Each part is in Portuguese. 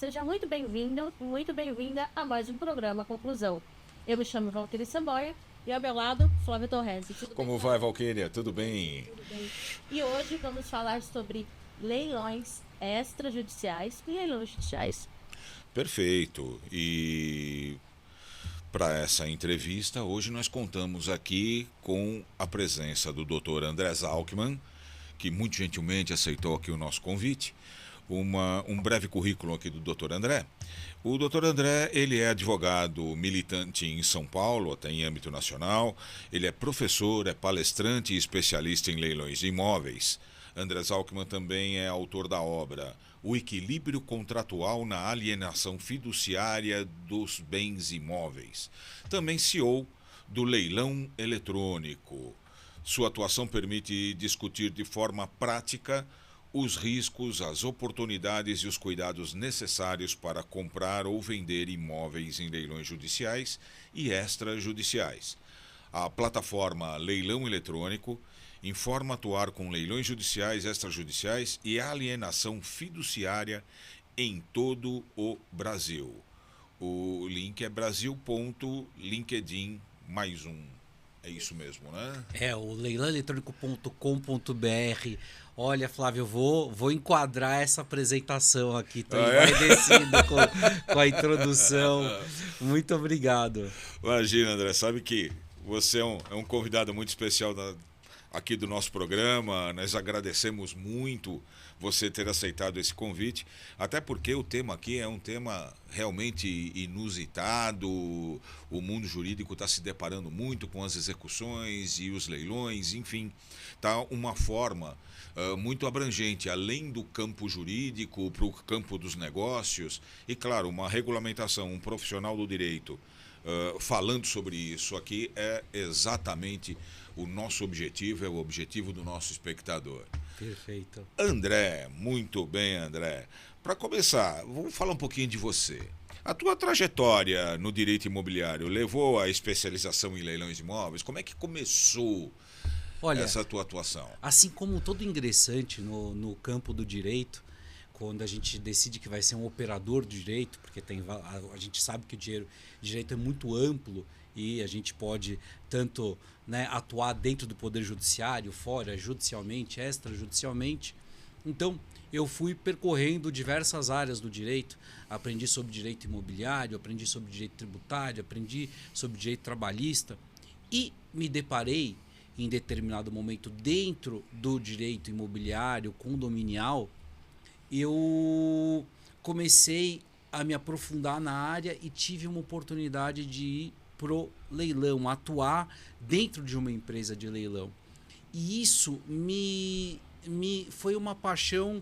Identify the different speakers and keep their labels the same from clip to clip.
Speaker 1: seja muito bem-vindo, muito bem-vinda a mais um programa Conclusão. Eu me chamo Valquíria Samboia e ao meu lado, Flávia Torresi. Tudo bem,
Speaker 2: Como vai,
Speaker 1: Flávia?
Speaker 2: Valquíria? Tudo bem?
Speaker 1: Tudo bem. E hoje vamos falar sobre leilões extrajudiciais e leilões judiciais.
Speaker 2: Perfeito. E para essa entrevista, hoje nós contamos aqui com a presença do Dr. André Zalkman, que muito gentilmente aceitou aqui o nosso convite. Um breve currículo aqui do Dr. André. O Dr. André, ele é advogado militante em São Paulo, até em âmbito nacional. Ele é professor, é palestrante e especialista em leilões de imóveis. André Zalkman também é autor da obra O Equilíbrio Contratual na Alienação Fiduciária dos Bens Imóveis. Também CEO do Leilão Eletrônico. Sua atuação permite discutir de forma prática os riscos, as oportunidades e os cuidados necessários para comprar ou vender imóveis em leilões judiciais e extrajudiciais. A plataforma Leilão Eletrônico informa atuar com leilões judiciais, extrajudiciais e alienação fiduciária em todo o Brasil. O link é brasil.linkedin mais um. É isso mesmo, né?
Speaker 3: É, o leilãoeletrônico.com.br. Olha, Flávio, eu vou enquadrar essa apresentação aqui. Tô envaidecido com a introdução. Muito obrigado.
Speaker 2: Imagina, André, sabe que você é um convidado muito especial aqui do nosso programa. Nós agradecemos muito você ter aceitado esse convite, até porque o tema aqui é um tema realmente inusitado. O mundo jurídico está se deparando muito com as execuções e os leilões, enfim, está uma forma muito abrangente, além do campo jurídico, para o campo dos negócios, e claro, uma regulamentação, um profissional do direito falando sobre isso aqui é exatamente o nosso objetivo, é o objetivo do nosso espectador.
Speaker 3: Perfeito.
Speaker 2: André, muito bem, André. Para começar, vamos falar um pouquinho de você. A tua trajetória no direito imobiliário levou à especialização em leilões de imóveis? Como é que começou essa tua atuação?
Speaker 3: Assim como todo ingressante no campo do direito, quando a gente decide que vai ser um operador do direito, porque a gente sabe que o direito é muito amplo e a gente pode tanto, né, atuar dentro do poder judiciário, fora, judicialmente, extrajudicialmente. Então, eu fui percorrendo diversas áreas do direito, aprendi sobre direito imobiliário, aprendi sobre direito tributário, aprendi sobre direito trabalhista e me deparei em determinado momento dentro do direito imobiliário condominial. Eu comecei a me aprofundar na área e tive uma oportunidade de ir pro leilão, atuar dentro de uma empresa de leilão. E isso me foi uma paixão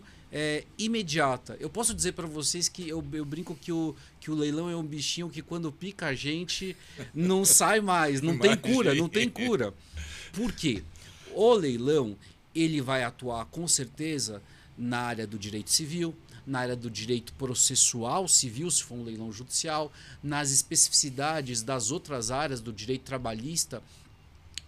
Speaker 3: imediata. Eu posso dizer para vocês que eu brinco que o leilão é um bichinho que quando pica a gente não sai mais, não tem cura, não tem cura. Por quê? O leilão, ele vai atuar com certeza na área do direito civil, na área do direito processual civil, se for um leilão judicial, nas especificidades das outras áreas do direito trabalhista,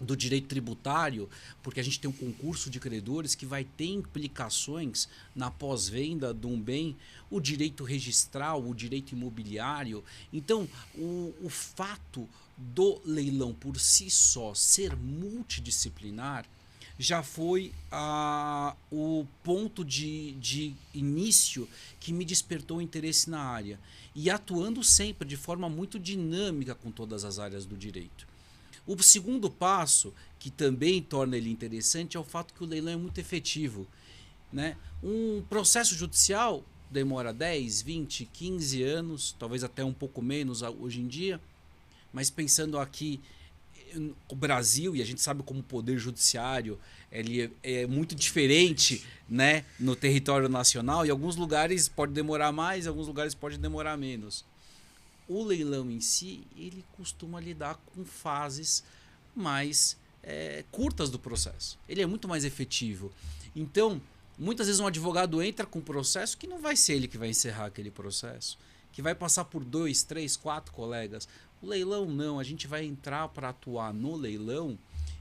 Speaker 3: do direito tributário, porque a gente tem um concurso de credores que vai ter implicações na pós-venda de um bem, o direito registral, o direito imobiliário. Então, o fato do leilão por si só ser multidisciplinar já foi o ponto de início que me despertou interesse na área. E atuando sempre de forma muito dinâmica com todas as áreas do direito. O segundo passo, que também torna ele interessante, é o fato que o leilão é muito efetivo, né? Um processo judicial demora 10, 20, 15 anos, talvez até um pouco menos hoje em dia, mas pensando aqui o Brasil, e a gente sabe como o poder judiciário ele é muito diferente, né, no território nacional, e em alguns lugares pode demorar mais, em alguns lugares pode demorar menos. O leilão em si, ele costuma lidar com fases mais curtas do processo. Ele é muito mais efetivo. Então, muitas vezes um advogado entra com um processo que não vai ser ele que vai encerrar aquele processo, que vai passar por 2, 3, 4 colegas. O leilão não, a gente vai entrar para atuar no leilão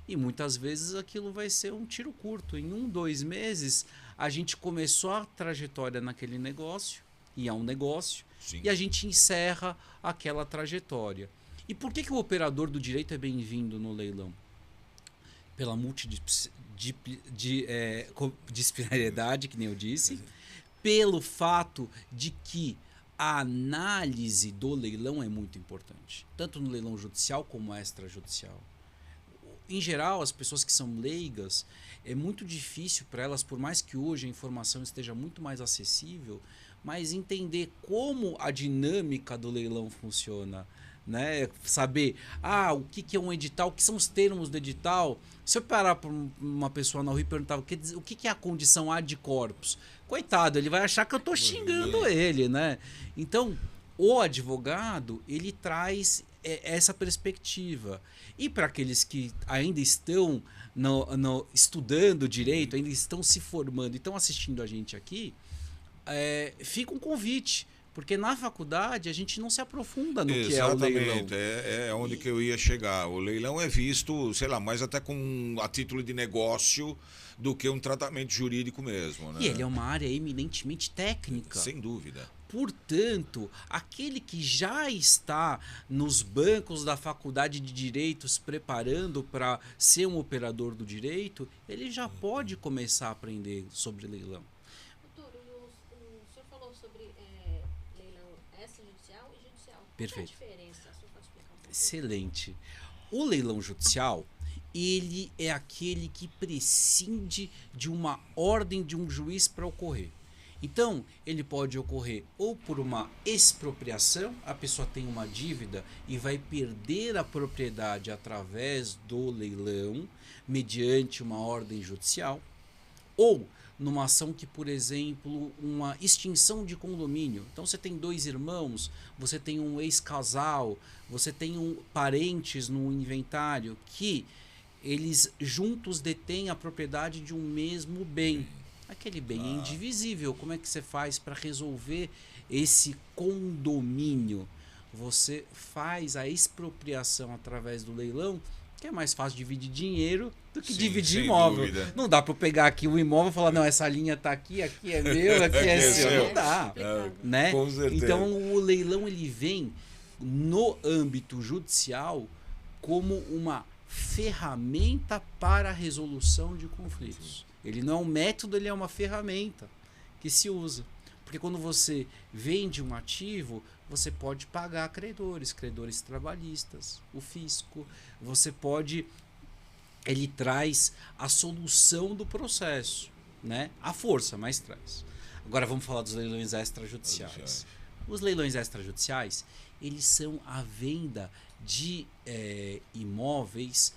Speaker 3: e muitas vezes aquilo vai ser um tiro curto. Em 1, 2 meses, a gente começou a trajetória naquele negócio e a um negócio,
Speaker 2: Sim.
Speaker 3: e a gente encerra aquela trajetória. E por que o operador do direito é bem-vindo no leilão? Pela multidisciplinariedade, que nem eu disse, pelo fato de que a análise do leilão é muito importante, tanto no leilão judicial como extrajudicial. Em geral, as pessoas que são leigas, é muito difícil para elas, por mais que hoje a informação esteja muito mais acessível, mas entender como a dinâmica do leilão funciona, né? Saber o que é um edital, o que são os termos do edital. Se eu parar para uma pessoa na rua e perguntar o que é a condição ad corpus, coitado, ele vai achar que eu estou xingando ele, né? Então, o advogado, ele traz essa perspectiva. E para aqueles que ainda estão estudando direito, ainda estão se formando e estão assistindo a gente aqui, fica um convite. Porque na faculdade a gente não se aprofunda no que é o leilão.
Speaker 2: Exatamente, é onde que eu ia chegar. O leilão é visto, sei lá, mais até a título de negócio do que um tratamento jurídico mesmo. Né?
Speaker 3: E ele é uma área eminentemente técnica.
Speaker 2: Sem dúvida.
Speaker 3: Portanto, aquele que já está nos bancos da faculdade de direito se preparando para ser um operador do direito, ele já pode começar a aprender sobre leilão.
Speaker 1: Doutor, o senhor falou sobre leilão extrajudicial e judicial.
Speaker 3: Perfeito.
Speaker 1: Qual é a diferença? O senhor pode explicar um pouquinho?
Speaker 3: Excelente. O leilão judicial, ele é aquele que prescinde de uma ordem de um juiz para ocorrer. Então, ele pode ocorrer ou por uma expropriação, a pessoa tem uma dívida e vai perder a propriedade através do leilão, mediante uma ordem judicial, ou numa ação que, por exemplo, uma extinção de condomínio. Então você tem 2 irmãos, você tem um ex-casal, você tem parentes no inventário que eles juntos detêm a propriedade de um mesmo bem. Aquele bem é indivisível. Como é que você faz para resolver esse condomínio? Você faz a expropriação através do leilão, que é mais fácil dividir dinheiro do que dividir imóvel.
Speaker 2: Dúvida.
Speaker 3: Não dá para eu pegar aqui o imóvel e falar, não, essa linha tá aqui é meu, aqui é seu. Não dá. Né?
Speaker 2: Com certeza.
Speaker 3: Então o leilão ele vem no âmbito judicial como uma ferramenta para a resolução de conflitos. Ele não é um método, ele é uma ferramenta que se usa. Porque quando você vende um ativo, você pode pagar credores trabalhistas, o fisco. Você pode... Ele traz a solução do processo, né? A força, mas traz. Agora vamos falar dos leilões extrajudiciais. Os leilões extrajudiciais, eles são a venda de imóveis,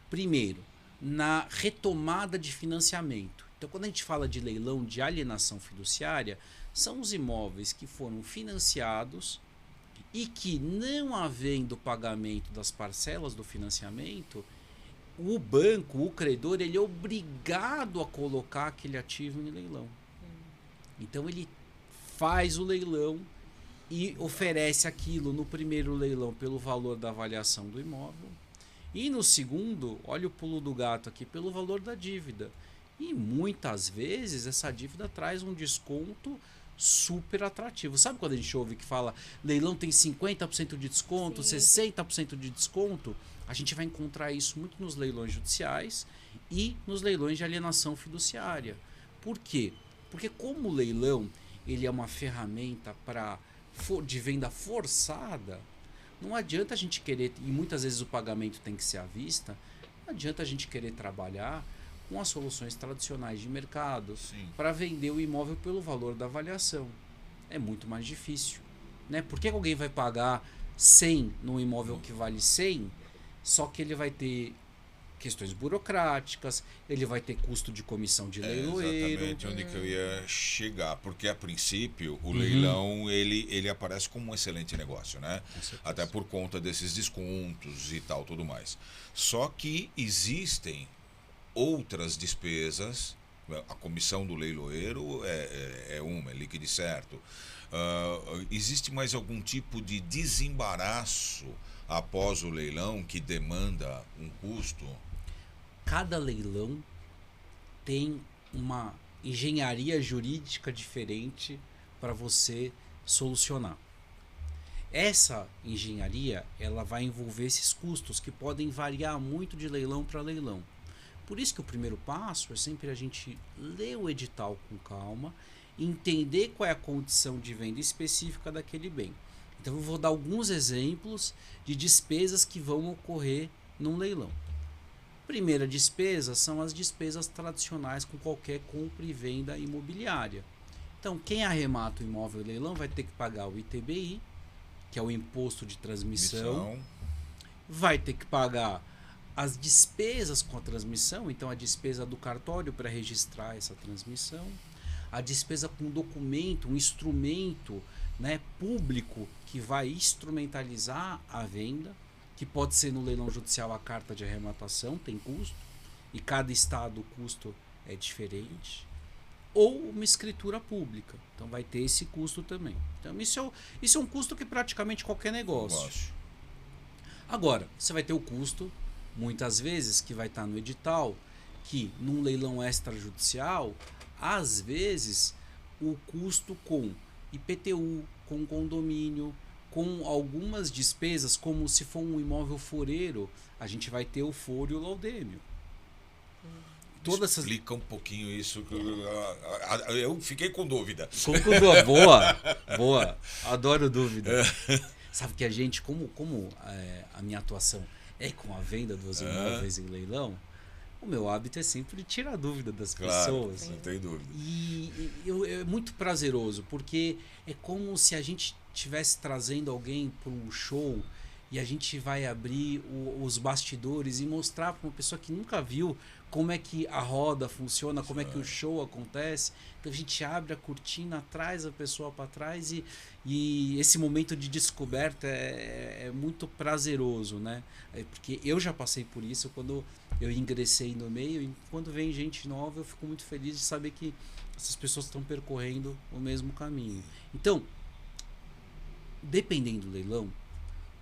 Speaker 3: primeiro, na retomada de financiamento. Então, quando a gente fala de leilão de alienação fiduciária, são os imóveis que foram financiados e que, não havendo pagamento das parcelas do financiamento, o banco, o credor, ele é obrigado a colocar aquele ativo em leilão. Então, ele faz o leilão e oferece aquilo no primeiro leilão pelo valor da avaliação do imóvel. E no segundo, olha o pulo do gato aqui, pelo valor da dívida. E muitas vezes essa dívida traz um desconto super atrativo. Sabe quando a gente ouve que fala leilão tem 50% de desconto, sim, 60% de desconto? A gente vai encontrar isso muito nos leilões judiciais e nos leilões de alienação fiduciária. Por quê? Porque como o leilão ele é uma ferramenta de venda forçada, não adianta a gente querer, e muitas vezes o pagamento tem que ser à vista, não adianta a gente querer trabalhar com as soluções tradicionais de mercado para vender o imóvel pelo valor da avaliação. É muito mais difícil. Né? Por que alguém vai pagar 100 num imóvel que vale 100, só que ele vai ter questões burocráticas, ele vai ter custo de comissão de leiloeiro.
Speaker 2: Exatamente onde que eu ia chegar, porque a princípio o leilão ele aparece como um excelente negócio, né? Até por conta desses descontos e tal, tudo mais. Só que existem outras despesas, a comissão do leiloeiro é líquido certo. Existe mais algum tipo de desembaraço após o leilão que demanda um custo?
Speaker 3: Cada leilão tem uma engenharia jurídica diferente para você solucionar. Essa engenharia, ela vai envolver esses custos que podem variar muito de leilão para leilão. Por isso que o primeiro passo é sempre a gente ler o edital com calma, entender qual é a condição de venda específica daquele bem. Então eu vou dar alguns exemplos de despesas que vão ocorrer num leilão. Primeira despesa são as despesas tradicionais com qualquer compra e venda imobiliária. Então quem arremata o imóvel em leilão vai ter que pagar o ITBI, que é o imposto de transmissão, vai ter que pagar as despesas com a transmissão, então a despesa do cartório para registrar essa transmissão, a despesa com documento, um instrumento, né, público que vai instrumentalizar a venda, que pode ser no leilão judicial a carta de arrematação, tem custo, e cada estado o custo é diferente, ou uma escritura pública, então vai ter esse custo também. Então isso é um custo que praticamente qualquer negócio. Agora, você vai ter o custo, muitas vezes, que vai estar no edital, que num leilão extrajudicial, às vezes, o custo com IPTU, com condomínio, com algumas despesas, como se for um imóvel foreiro, a gente vai ter o foro e o laudêmio.
Speaker 2: Explica um pouquinho isso. Eu fiquei com dúvida.
Speaker 3: Boa. Adoro dúvida. Sabe que a gente, como a minha atuação é com a venda dos imóveis em leilão, o meu hábito é sempre tirar dúvida das pessoas.
Speaker 2: Não tem dúvida.
Speaker 3: E é muito prazeroso, porque é como se a gente estivesse trazendo alguém para um show e a gente vai abrir os bastidores e mostrar para uma pessoa que nunca viu como é que a roda funciona, como é que o show acontece. Então a gente abre a cortina, traz a pessoa para trás e esse momento de descoberta é muito prazeroso, né? Porque eu já passei por isso quando eu ingressei no meio, e quando vem gente nova eu fico muito feliz de saber que essas pessoas estão percorrendo o mesmo caminho. Então, dependendo do leilão,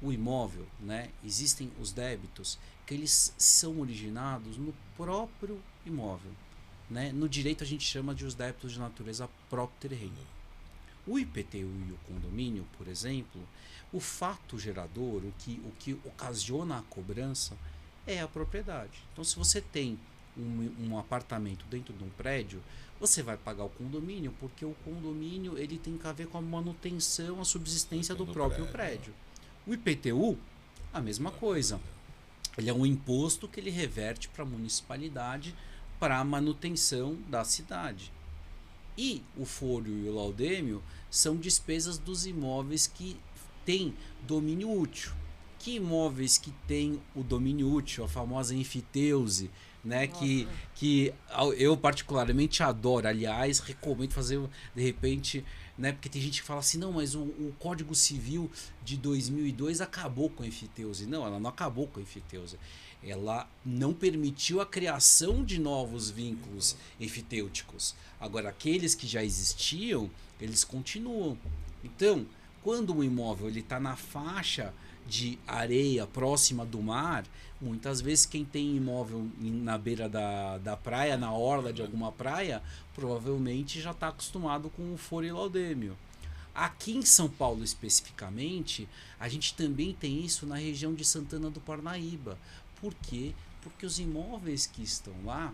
Speaker 3: o imóvel, né, existem os débitos que eles são originados no próprio imóvel, né? No direito a gente chama de os débitos de natureza próprio terreno. O IPTU e o condomínio, por exemplo, o fato gerador, o que ocasiona a cobrança é a propriedade. Então, se você tem um apartamento dentro de um prédio, você vai pagar o condomínio porque o condomínio ele tem a ver com a manutenção, a subsistência do próprio prédio. O IPTU, a mesma coisa. Ele é um imposto que ele reverte para a municipalidade para a manutenção da cidade. E o foro e o laudêmio são despesas dos imóveis que têm domínio útil. Que imóveis que têm o domínio útil, a famosa enfiteuse, né? Que eu particularmente adoro. Aliás, recomendo fazer de repente, né? Porque tem gente que fala assim, não, mas o Código Civil de 2002 acabou com a enfiteuse. Não, ela não acabou com a enfiteuse. Ela não permitiu a criação de novos vínculos enfitêuticos. Agora, aqueles que já existiam, eles continuam. Então, quando o imóvel está na faixa de areia próxima do mar, muitas vezes quem tem imóvel na beira da praia, na orla de alguma praia, provavelmente já está acostumado com o foro e laudêmio. Aqui em São Paulo especificamente, a gente também tem isso na região de Santana do Parnaíba. Por quê? Porque os imóveis que estão lá,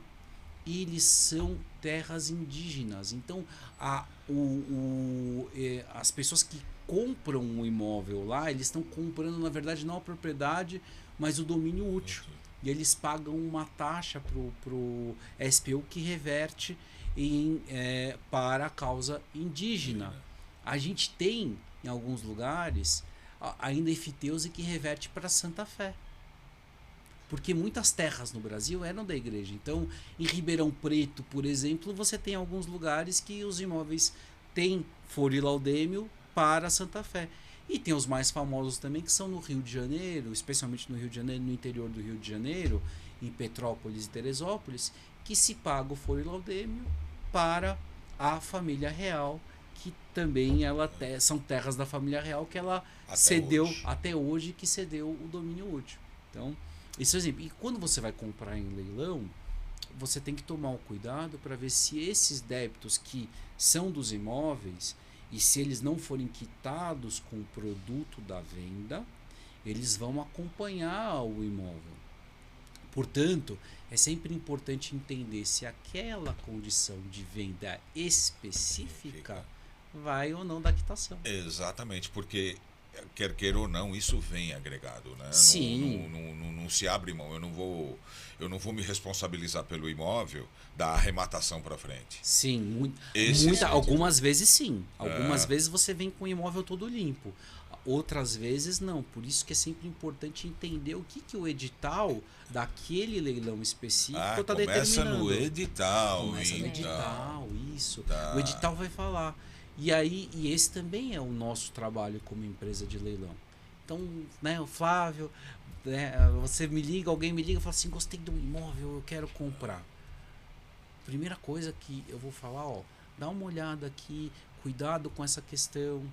Speaker 3: eles são terras indígenas. Então, as pessoas que compram um imóvel lá, eles estão comprando, na verdade, não a propriedade, mas o domínio útil. E eles pagam uma taxa para o SPU que reverte para a causa indígena. A gente tem, em alguns lugares, ainda enfiteuse que reverte para Santa Fé. Porque muitas terras no Brasil eram da igreja. Então, em Ribeirão Preto, por exemplo, você tem alguns lugares que os imóveis têm foro e laudêmio para Santa Fé. E tem os mais famosos também, que são no Rio de Janeiro, especialmente no Rio de Janeiro, no interior do Rio de Janeiro, em Petrópolis e Teresópolis, que se paga o foro e laudêmio para a família real, que também são terras da família real que ela até hoje que cedeu o domínio útil. Então, esse é o exemplo. E quando você vai comprar em leilão, você tem que tomar o cuidado para ver se esses débitos que são dos imóveis, E se eles não forem quitados com o produto da venda, eles vão acompanhar o imóvel. Portanto, é sempre importante entender se aquela condição de venda específica vai ou não da quitação.
Speaker 2: Exatamente, porque quer queira ou não, isso vem agregado, né?
Speaker 3: Sim.
Speaker 2: Não se abre mão. Eu não vou me responsabilizar pelo imóvel da arrematação para frente.
Speaker 3: Sim,
Speaker 2: Esse
Speaker 3: algumas vezes sim. Algumas vezes você vem com o imóvel todo limpo. Outras vezes não. Por isso que é sempre importante entender o que o edital daquele leilão específico está
Speaker 2: começa
Speaker 3: determinando.
Speaker 2: no edital.
Speaker 3: Começa no
Speaker 2: então.
Speaker 3: edital, isso.
Speaker 2: Tá.
Speaker 3: O edital vai falar. E esse também é o nosso trabalho como empresa de leilão. Então, né, o Flávio, né, você me liga, alguém me liga e fala assim, gostei do imóvel, eu quero comprar. Primeira coisa que eu vou falar, ó, dá uma olhada aqui, cuidado com essa questão.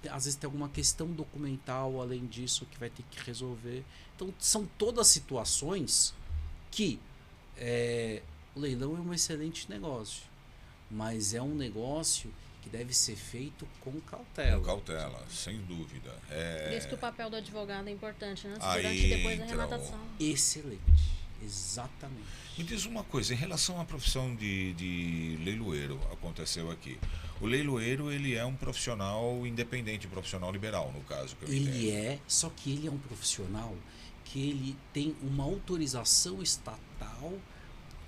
Speaker 3: Às vezes tem alguma questão documental além disso que vai ter que resolver. Então, são todas situações que o leilão é um excelente negócio, mas é um negócio que deve ser feito com cautela.
Speaker 2: Com cautela, sem dúvida.
Speaker 1: Por isso que o papel do advogado é importante, antes,
Speaker 2: Aí
Speaker 1: durante e depois da
Speaker 2: entra
Speaker 1: arrematação.
Speaker 3: Excelente, exatamente.
Speaker 2: Me diz uma coisa, em relação à profissão de leiloeiro, aconteceu aqui. O leiloeiro, ele é um profissional independente, um profissional liberal, no caso que eu entendo.
Speaker 3: Só que ele é um profissional que ele tem uma autorização estatal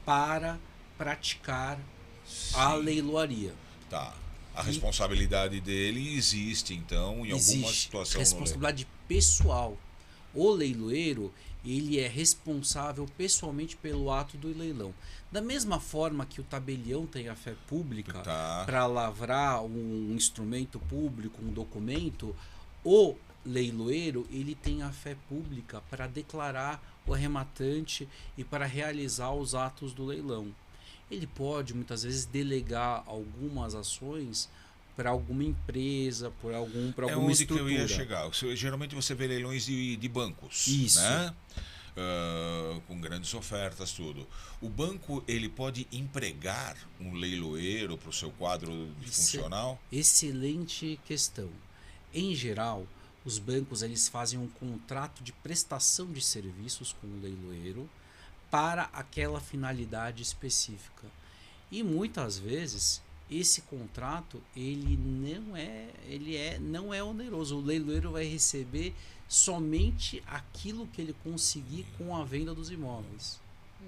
Speaker 3: para praticar a leiloaria.
Speaker 2: Tá. A responsabilidade dele existe, então, em alguma situação.
Speaker 3: Responsabilidade pessoal. O leiloeiro, ele é responsável pessoalmente pelo ato do leilão. Da mesma forma que o tabelião tem a fé pública para lavrar um instrumento público, um documento, o leiloeiro, ele tem a fé pública para declarar o arrematante e para realizar os atos do leilão. Ele pode muitas vezes delegar algumas ações para alguma empresa, para alguma estrutura.
Speaker 2: Que eu ia chegar. Geralmente você vê leilões de bancos,
Speaker 3: isso,
Speaker 2: né? Com grandes ofertas, tudo. O banco, ele pode empregar um leiloeiro para o seu quadro funcional?
Speaker 3: Excelente questão. Em geral, os bancos eles fazem um contrato de prestação de serviços com o leiloeiro para aquela finalidade específica. E muitas vezes esse contrato ele não é oneroso. O leiloeiro vai receber somente aquilo que ele conseguir com a venda dos imóveis.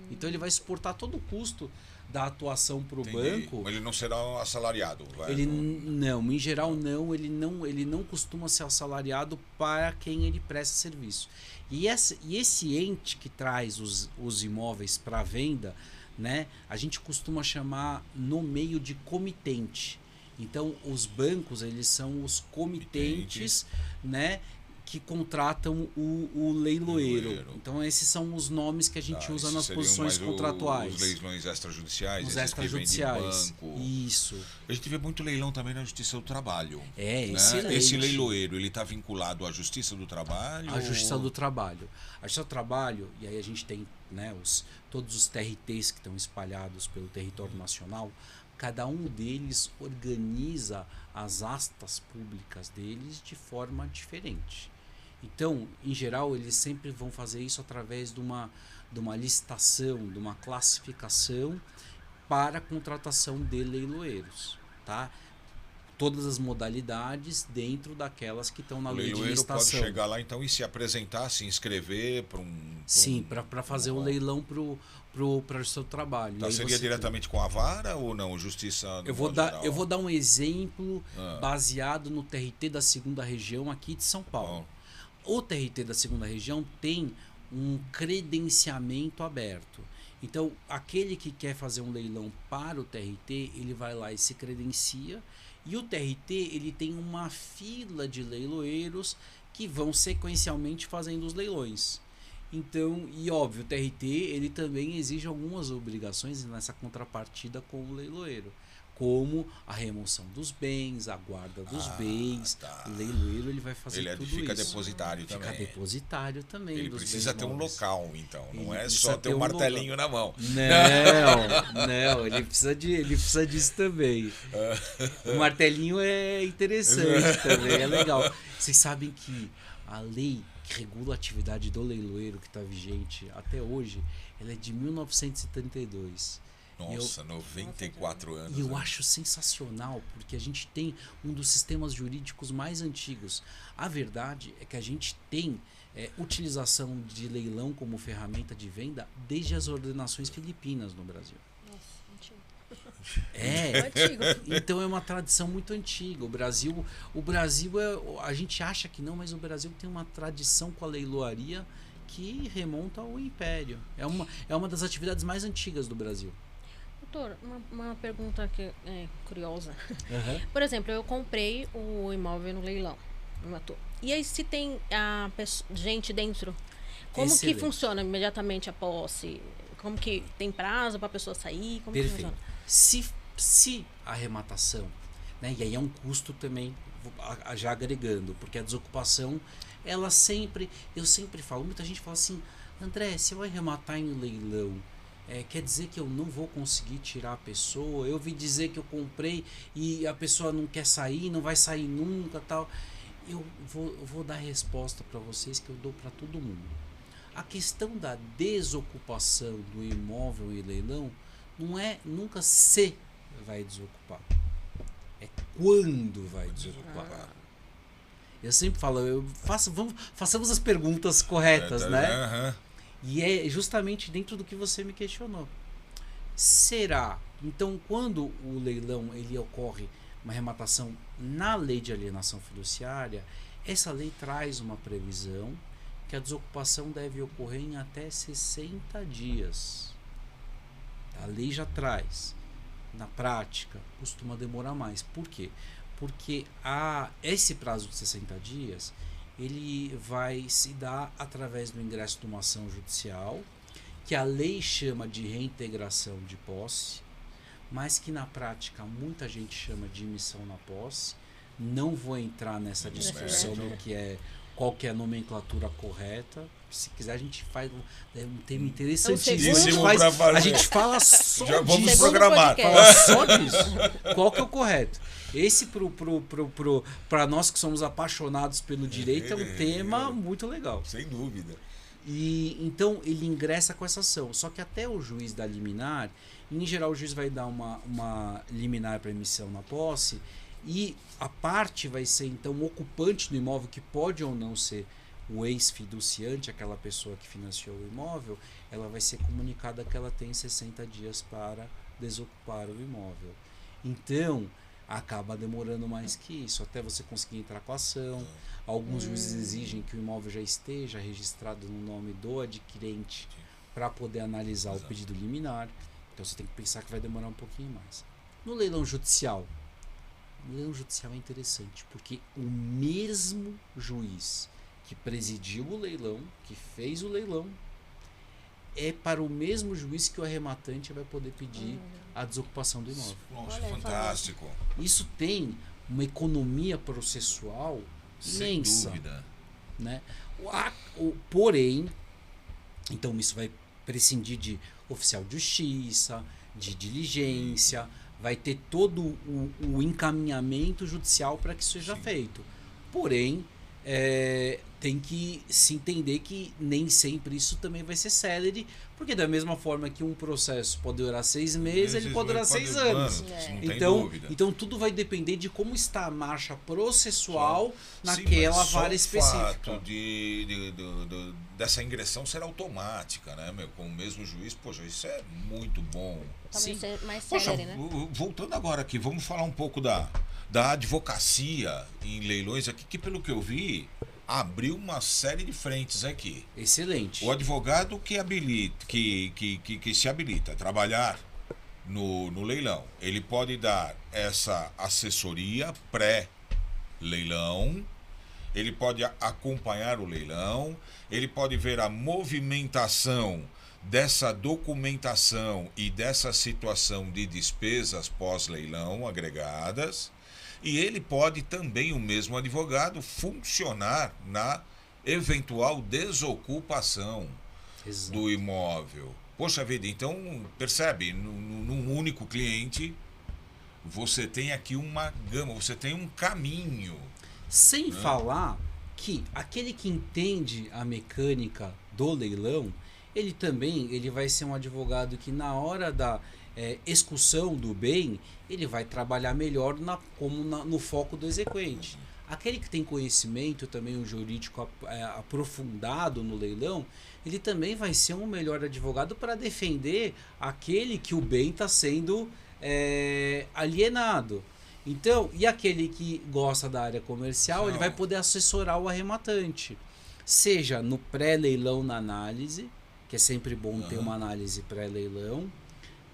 Speaker 3: Então ele vai suportar todo o custo da atuação para o banco.
Speaker 2: Ele não será assalariado.
Speaker 3: Em geral não. Ele não costuma ser assalariado para quem ele presta serviço. E esse ente que traz os imóveis para venda, né, a gente costuma chamar no meio de comitente. Então os bancos eles são os comitentes, né, que contratam o leiloeiro. Então esses são os nomes que a gente usa nas posições contratuais.
Speaker 2: Os leilões extrajudiciais,
Speaker 3: os extrajudiciais.
Speaker 2: Banco.
Speaker 3: Isso.
Speaker 2: A gente vê muito leilão também na Justiça do Trabalho.
Speaker 3: Excelente.
Speaker 2: Esse leiloeiro, ele está vinculado à Justiça do Trabalho?
Speaker 3: À Justiça do Trabalho. A Justiça do Trabalho, e aí a gente tem, né, todos os TRTs que estão espalhados pelo território nacional, cada um deles organiza as astas públicas deles de forma diferente. Então, em geral, eles sempre vão fazer isso através de uma licitação, de uma classificação para a contratação de leiloeiros, tá? Todas as modalidades dentro daquelas que estão na lei de licitação. O leiloeiro
Speaker 2: pode chegar lá então e se apresentar, se inscrever para um...
Speaker 3: Sim, para fazer o leilão para o seu trabalho.
Speaker 2: Tá, seria diretamente com a vara ou não? Justiça
Speaker 3: eu vou dar um exemplo baseado no TRT da 2ª Região aqui de São Paulo. O TRT da 2ª Região tem um credenciamento aberto. Então, aquele que quer fazer um leilão para o TRT, ele vai lá e se credencia. E o TRT ele tem uma fila de leiloeiros que vão sequencialmente fazendo os leilões. Então, e óbvio, o TRT ele também exige algumas obrigações nessa contrapartida com o leiloeiro, como a remoção dos bens, a guarda dos bens.
Speaker 2: Tá.
Speaker 3: O leiloeiro ele vai fazer
Speaker 2: Ele
Speaker 3: tudo
Speaker 2: fica
Speaker 3: isso.
Speaker 2: depositário
Speaker 3: Fica
Speaker 2: também.
Speaker 3: depositário também.
Speaker 2: Ele
Speaker 3: dos
Speaker 2: precisa
Speaker 3: bens
Speaker 2: ter um
Speaker 3: móveis.
Speaker 2: local, então. Não
Speaker 3: Ele
Speaker 2: é
Speaker 3: precisa
Speaker 2: só ter
Speaker 3: ter
Speaker 2: um
Speaker 3: um
Speaker 2: martelinho na mão.
Speaker 3: Não, ele precisa disso também. O martelinho é interessante também, é legal. Vocês sabem que a lei que regula a atividade do leiloeiro, que está vigente até hoje, ela é de 1932.
Speaker 2: Nossa, 94 anos.
Speaker 3: E eu
Speaker 2: né?
Speaker 3: acho sensacional, porque a gente tem um dos sistemas jurídicos mais antigos. A verdade é que a gente tem utilização de leilão como ferramenta de venda desde as ordenações filipinas no Brasil.
Speaker 1: Nossa, antigo.
Speaker 3: Antigo. Então é uma tradição muito antiga. O Brasil a gente acha que não, mas o Brasil tem uma tradição com a leiloaria que remonta ao Império. É uma das atividades mais antigas do Brasil.
Speaker 1: Doutor, uma pergunta que é curiosa.
Speaker 3: Uhum.
Speaker 1: Por exemplo, eu comprei o imóvel no leilão. E aí, se tem gente dentro, como
Speaker 3: Excelente.
Speaker 1: que funciona imediatamente a posse? Como que tem prazo para a pessoa sair? Como que
Speaker 3: Perfeito.
Speaker 1: funciona?
Speaker 3: Se a arrematação, né, e aí é um custo também, já agregando, porque a desocupação, eu sempre falo, muita gente fala assim, André, se eu arrematar em leilão, quer dizer que eu não vou conseguir tirar a pessoa? Eu ouvi dizer que eu comprei e a pessoa não quer sair, não vai sair nunca, tal. Eu vou dar a resposta para vocês que eu dou para todo mundo. A questão da desocupação do imóvel em leilão não é nunca se vai desocupar, é quando vai desocupar. Eu sempre falo, façamos as perguntas corretas, né?
Speaker 2: Uhum.
Speaker 3: E é justamente dentro do que você me questionou. Será? Então, quando o leilão ele ocorre, uma arrematação na lei de alienação fiduciária, essa lei traz uma previsão que a desocupação deve ocorrer em até 60 dias. A lei já traz. Na prática, costuma demorar mais. Por quê? Porque esse prazo de 60 dias ele vai se dar através do ingresso de uma ação judicial, que a lei chama de reintegração de posse, mas que na prática muita gente chama de emissão na posse. Não vou entrar nessa discussão qual que é a nomenclatura correta. Se quiser a gente faz um tema interessantíssimo. A gente fala só
Speaker 2: Já vamos
Speaker 3: disso.
Speaker 2: programar.
Speaker 3: Fala só disso. Qual que é o correto? Esse para nós que somos apaixonados pelo direito é um tema muito legal.
Speaker 2: Sem dúvida.
Speaker 3: E então ele ingressa com essa ação. Só que até o juiz dar liminar, em geral o juiz vai dar uma liminar para emissão na posse, e a parte vai ser então o ocupante do imóvel, que pode ou não ser o ex-fiduciante, aquela pessoa que financiou o imóvel, ela vai ser comunicada que ela tem 60 dias para desocupar o imóvel. Então acaba demorando mais que isso, até você conseguir entrar com a ação. Alguns juízes exigem que o imóvel já esteja registrado no nome do adquirente para poder analisar o pedido liminar. Então você tem que pensar que vai demorar um pouquinho mais. No leilão judicial é interessante, porque o mesmo juiz que presidiu o leilão, que fez o leilão, é para o mesmo juiz que o arrematante vai poder pedir a desocupação do imóvel.
Speaker 2: Nossa,
Speaker 1: Olha,
Speaker 2: fantástico.
Speaker 3: Isso tem uma economia processual
Speaker 2: Sem
Speaker 3: imensa,
Speaker 2: dúvida.
Speaker 3: né? Porém, então isso vai prescindir de oficial de justiça, de diligência, vai ter todo o encaminhamento judicial para que isso seja feito. Porém, tem que se entender que nem sempre isso também vai ser célere, porque da mesma forma que um processo pode durar 6 meses, ele pode durar 6 anos.
Speaker 2: Não tem dúvida.
Speaker 3: Então tudo vai depender de como está a marcha processual
Speaker 2: Sim,
Speaker 3: naquela
Speaker 2: mas só
Speaker 3: vara específica.
Speaker 2: O fato dessa ingressão ser automática, né, meu? Com o mesmo juiz, poxa, isso é muito bom.
Speaker 1: Talvez
Speaker 3: Sim.
Speaker 1: seja mais
Speaker 2: Poxa,
Speaker 1: célere, né?
Speaker 2: voltando agora aqui, vamos falar um pouco da advocacia em leilões aqui, que pelo que eu vi, abriu uma série de frentes aqui.
Speaker 3: Excelente.
Speaker 2: O advogado que se habilita a trabalhar no leilão, ele pode dar essa assessoria pré-leilão, ele pode acompanhar o leilão, ele pode ver a movimentação dessa documentação e dessa situação de despesas pós-leilão agregadas, e ele pode também, o mesmo advogado, funcionar na eventual desocupação
Speaker 3: Exato.
Speaker 2: do imóvel. Poxa vida, então, percebe, num único cliente, você tem aqui uma gama, você tem um caminho.
Speaker 3: Sem falar que aquele que entende a mecânica do leilão, ele vai ser um advogado que na hora da execução do bem, ele vai trabalhar melhor no foco do exequente. Aquele que tem conhecimento também, um jurídico aprofundado no leilão, ele também vai ser um melhor advogado para defender aquele que o bem está sendo alienado. Então, e aquele que gosta da área comercial, ele vai poder assessorar o arrematante, seja no pré-leilão, na análise, que é sempre bom ter uma análise pré-leilão,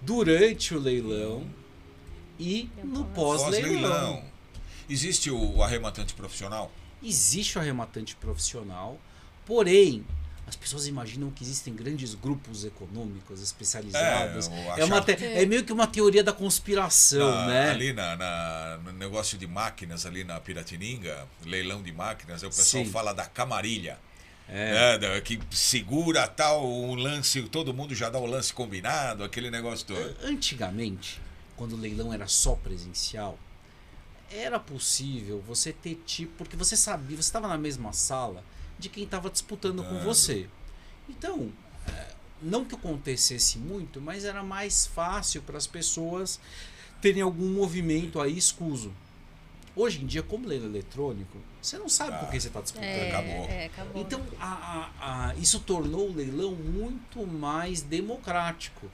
Speaker 3: durante o leilão e no pós-leilão.
Speaker 2: Existe o arrematante profissional?
Speaker 3: Existe o arrematante profissional, porém, as pessoas imaginam que existem grandes grupos econômicos especializados. É meio que uma teoria da conspiração, né?
Speaker 2: Ali no negócio de máquinas, ali na Piratininga, leilão de máquinas, o pessoal fala da camarilha. Que segura tal um lance, todo mundo já dá o lance combinado, aquele negócio todo.
Speaker 3: Antigamente, quando o leilão era só presencial, era possível você ter porque você sabia, você estava na mesma sala de quem estava disputando com você. Então, não que acontecesse muito, mas era mais fácil para as pessoas terem algum movimento aí escuso. Hoje em dia, como leilão eletrônico, você não sabe com quem você está disputando.
Speaker 2: Acabou.
Speaker 3: Então, isso tornou o leilão muito mais democrático.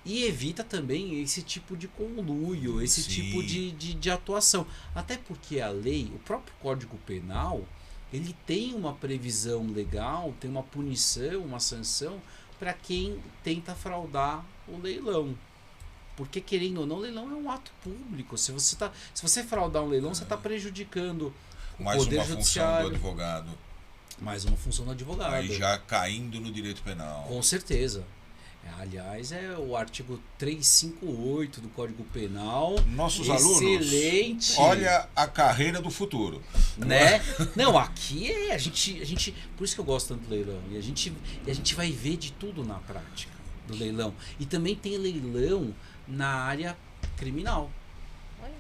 Speaker 3: E evita também esse tipo de conluio, esse tipo de atuação. Até porque a lei, o próprio Código Penal, ele tem uma previsão legal, tem uma punição, uma sanção para quem tenta fraudar o leilão. Porque, querendo ou não, o leilão é um ato público. Se você fraudar um leilão, você está prejudicando o Poder Judiciário.
Speaker 2: Função do advogado.
Speaker 3: Mais uma função do advogado.
Speaker 2: Aí já caindo no direito penal.
Speaker 3: Com certeza. Aliás, é o artigo 358 do Código Penal.
Speaker 2: Nossos
Speaker 3: excelente.
Speaker 2: Alunos, olha a carreira do futuro.
Speaker 3: Né? Não, aqui a gente. Por isso que eu gosto tanto do leilão. E a gente vai ver de tudo na prática do leilão. E também tem leilão na área criminal.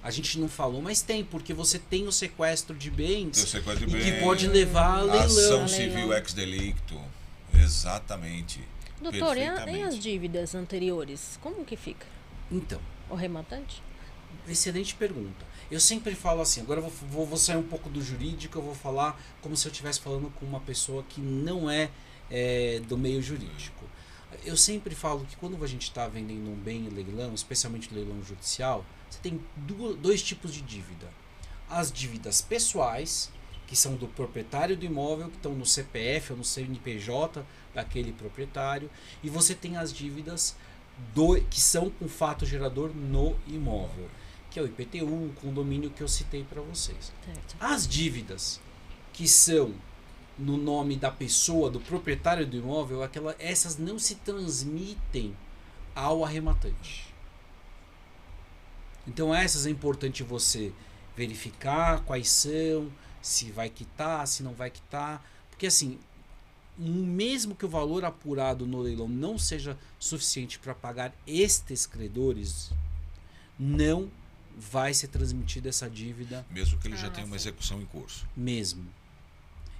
Speaker 3: A gente não falou, mas tem, porque você tem o sequestro de bens, que pode levar a leilão.
Speaker 2: Ação civil ex delicto. Exatamente.
Speaker 1: Doutor, e as dívidas anteriores? Como que fica?
Speaker 3: Então.
Speaker 1: O rematante?
Speaker 3: Excelente pergunta. Eu sempre falo assim, agora eu vou sair um pouco do jurídico, eu vou falar como se eu estivesse falando com uma pessoa que não é do meio jurídico. Eu sempre falo que quando a gente está vendendo um bem em leilão, especialmente no leilão judicial, você tem dois tipos de dívida. As dívidas pessoais, que são do proprietário do imóvel, que estão no CPF ou no CNPJ daquele proprietário, e você tem as dívidas que são com fato gerador no imóvel, que é o IPTU, o condomínio que eu citei para vocês.
Speaker 1: Certo.
Speaker 3: As dívidas que são no nome da pessoa, do proprietário do imóvel, essas não se transmitem ao arrematante. Então essas é importante você verificar quais são, se vai quitar, se não vai quitar, porque assim, mesmo que o valor apurado no leilão não seja suficiente para pagar estes credores, não vai ser transmitida essa dívida.
Speaker 2: Mesmo que ele já tenha uma execução em curso.
Speaker 3: Mesmo.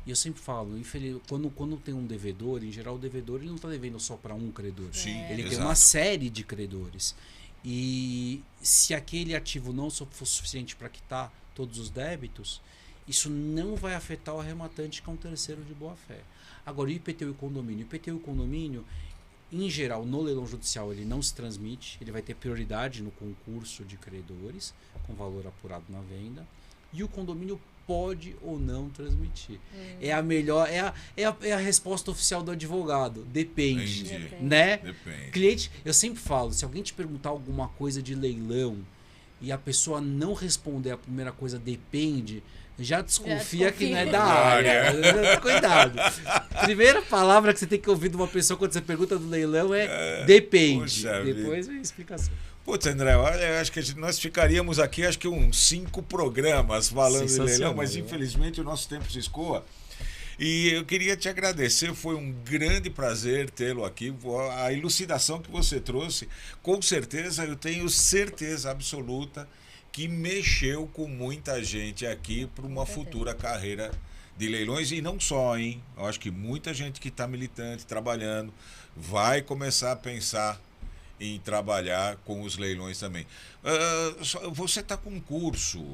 Speaker 3: E eu sempre falo, quando tem um devedor, em geral o devedor ele não está devendo só para um credor.
Speaker 2: Sim,
Speaker 3: ele
Speaker 2: exato.
Speaker 3: tem uma série de credores. E se aquele ativo não for suficiente para quitar todos os débitos, isso não vai afetar o arrematante, que é um terceiro de boa-fé. Agora, o IPTU e condomínio. O IPTU e condomínio, em geral, no leilão judicial, ele não se transmite. Ele vai ter prioridade no concurso de credores, com valor apurado na venda. E o condomínio pode ou não transmitir. É a melhor, é a resposta oficial do advogado. Depende. Né?
Speaker 2: Depende.
Speaker 3: Cliente, eu sempre falo, se alguém te perguntar alguma coisa de leilão e a pessoa não responder a primeira coisa, depende, já desconfia que não é da área. Cuidado. Primeira palavra que você tem que ouvir de uma pessoa quando você pergunta do leilão é depende.
Speaker 2: Puxa
Speaker 3: Depois vem a explicação.
Speaker 2: Putz, André, eu acho que nós ficaríamos aqui uns 5 programas falando de leilão, mas infelizmente o nosso tempo se escoa. E eu queria te agradecer, foi um grande prazer tê-lo aqui. A elucidação que você trouxe, com certeza, eu tenho certeza absoluta que mexeu com muita gente aqui para uma futura carreira de leilões. E não só, hein? Eu acho que muita gente que está militante, trabalhando, vai começar a pensar em trabalhar com os leilões também. Você está com um curso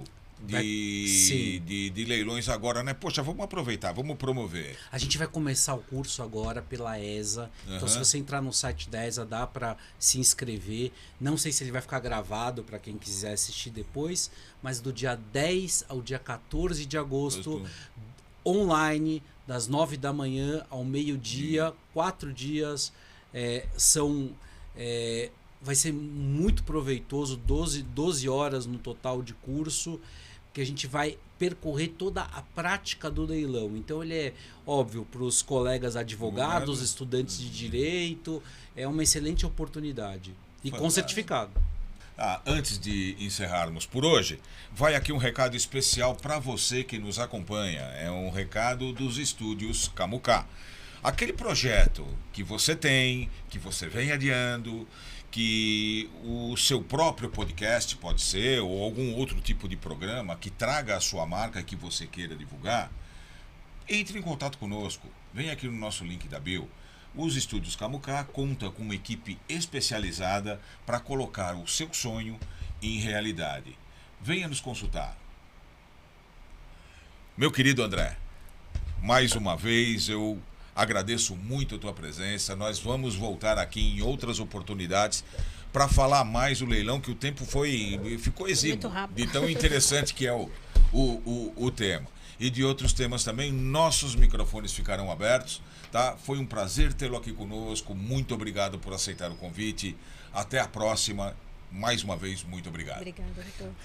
Speaker 2: de leilões agora, né? Poxa, vamos aproveitar, vamos promover.
Speaker 3: A gente vai começar o curso agora pela ESA. Então, se você entrar no site da ESA, dá para se inscrever. Não sei se ele vai ficar gravado para quem quiser assistir depois, mas do dia 10 ao dia 14 de agosto, online, das 9 da manhã ao meio-dia, 4 dias. Vai ser muito proveitoso, 12 horas no total de curso, que a gente vai percorrer toda a prática do leilão. Então ele é óbvio para os colegas advogados, estudantes de direito, é uma excelente oportunidade. E com certificado.
Speaker 2: Antes de encerrarmos por hoje, vai aqui um recado especial para você que nos acompanha. É um recado dos estúdios Camucá. Aquele projeto que você tem, que você vem adiando, que o seu próprio podcast pode ser, ou algum outro tipo de programa que traga a sua marca que você queira divulgar, entre em contato conosco. Vem aqui no nosso link da bio. Os estúdios Camucá contam com uma equipe especializada para colocar o seu sonho em realidade. Venha nos consultar. Meu querido André, mais uma vez eu agradeço muito a tua presença. Nós vamos voltar aqui em outras oportunidades para falar mais do leilão, que o tempo ficou exíguo, de tão interessante que é o tema. E de outros temas também, nossos microfones ficarão abertos, tá? Foi um prazer tê-lo aqui conosco. Muito obrigado por aceitar o convite. Até a próxima. Mais uma vez, muito obrigado.
Speaker 1: Obrigada, Ricardo.